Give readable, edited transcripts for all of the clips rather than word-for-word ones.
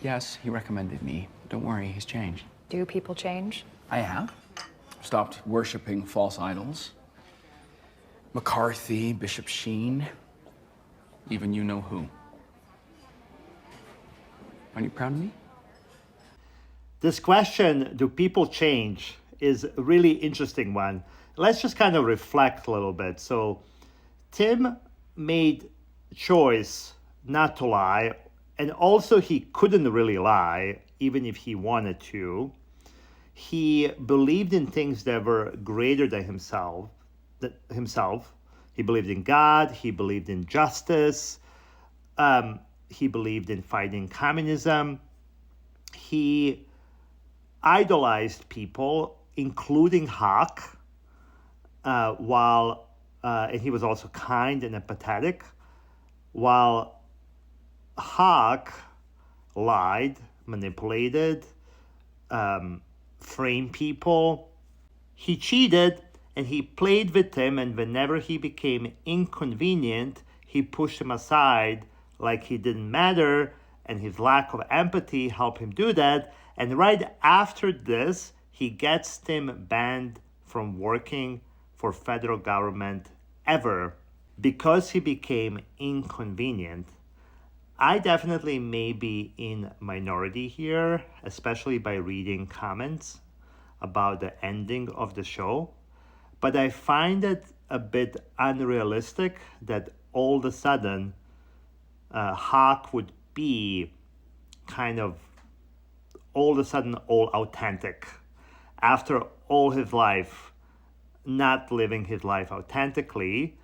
Yes, he recommended me. Don't worry, he's changed. Do people change? I have. Stopped worshiping false idols. McCarthy, Bishop Sheen, even you know who. Aren't you proud of me? This question, do people change, is a really interesting one. Let's just kind of reflect a little bit. So Tim made choice not to lie, and also he couldn't really lie, even if he wanted to. He believed in things that were greater than himself. He believed in God, he believed in justice, he believed in fighting communism. He idolized people, including Hawk, and he was also kind and empathetic, while Hawk lied, manipulated, framed people. He cheated and he played with him, and whenever he became inconvenient, he pushed him aside like he didn't matter, and his lack of empathy helped him do that. And right after this, he gets Tim banned from working for federal government ever because he became inconvenient. I definitely may be in minority here, especially by reading comments about the ending of the show. But I find it a bit unrealistic that all of a sudden Hawk would be kind of all of a sudden all authentic after all his life not living his life authentically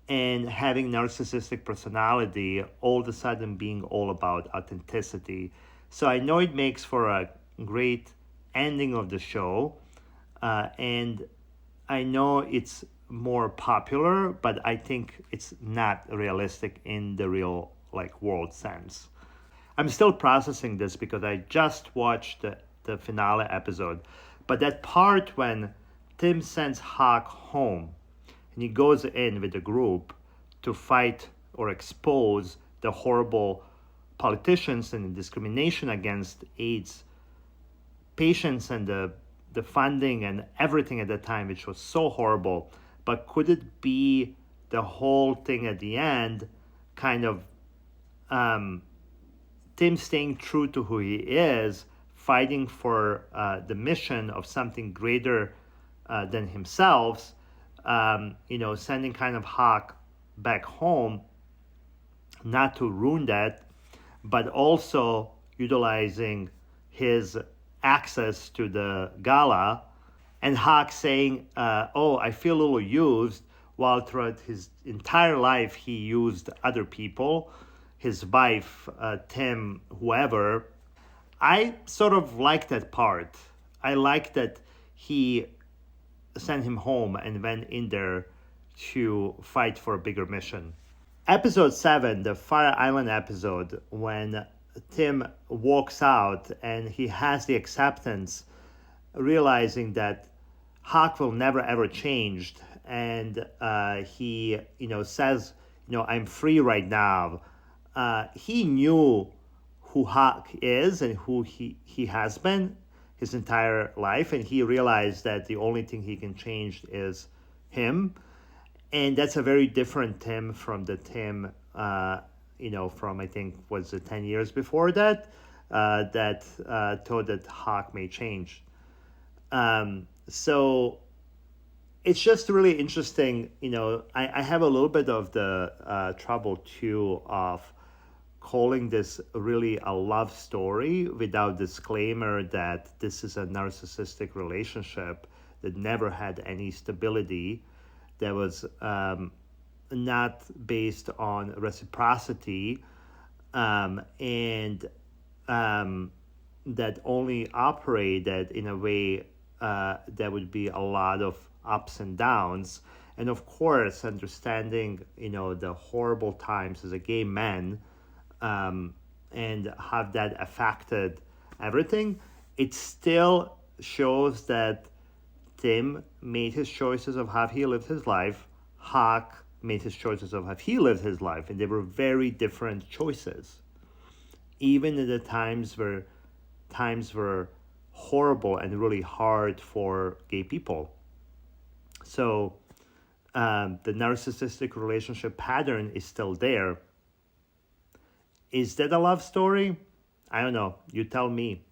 and having narcissistic personality, all of a sudden being all about authenticity. So I know it makes for a great ending of the show, and I know it's more popular, but I think it's not realistic in the real world sense. I'm still processing this because I just watched the finale episode, but that part when Tim sends Hawk home and he goes in with the group to fight or expose the horrible politicians and the discrimination against AIDS patients and the funding and everything at the time, which was so horrible. But could it be the whole thing at the end kind of Tim staying true to who he is, fighting for the mission of something greater than himself, sending kind of Hawk back home, not to ruin that, but also utilizing his access to the gala, and Hawk saying, I feel a little used, while throughout his entire life he used other people, his wife, Tim, whoever. I sort of like that part. I like that he sent him home and went in there to fight for a bigger mission. Episode 7, the Fire Island episode, when Tim walks out and he has the acceptance, realizing that Hawk will never ever change, and he says, I'm free right now. He knew who Hawk is and who he has been his entire life, and he realized that the only thing he can change is him. And that's a very different Tim from the Tim, from I think was it 10 years before that, thought that Hawk may change. So it's just really interesting. I have a little bit of the trouble too of calling this really a love story without disclaimer that this is a narcissistic relationship that never had any stability, that was not based on reciprocity, and that only operated in a way that would be a lot of ups and downs. And of course, understanding, the horrible times as a gay man, and how that affected everything, it still shows that Tim made his choices of how he lived his life. Hawk made his choices of how he lived his life, and they were very different choices. even in the times were horrible and really hard for gay people. So the narcissistic relationship pattern is still there. Is that a love story? I don't know. You tell me.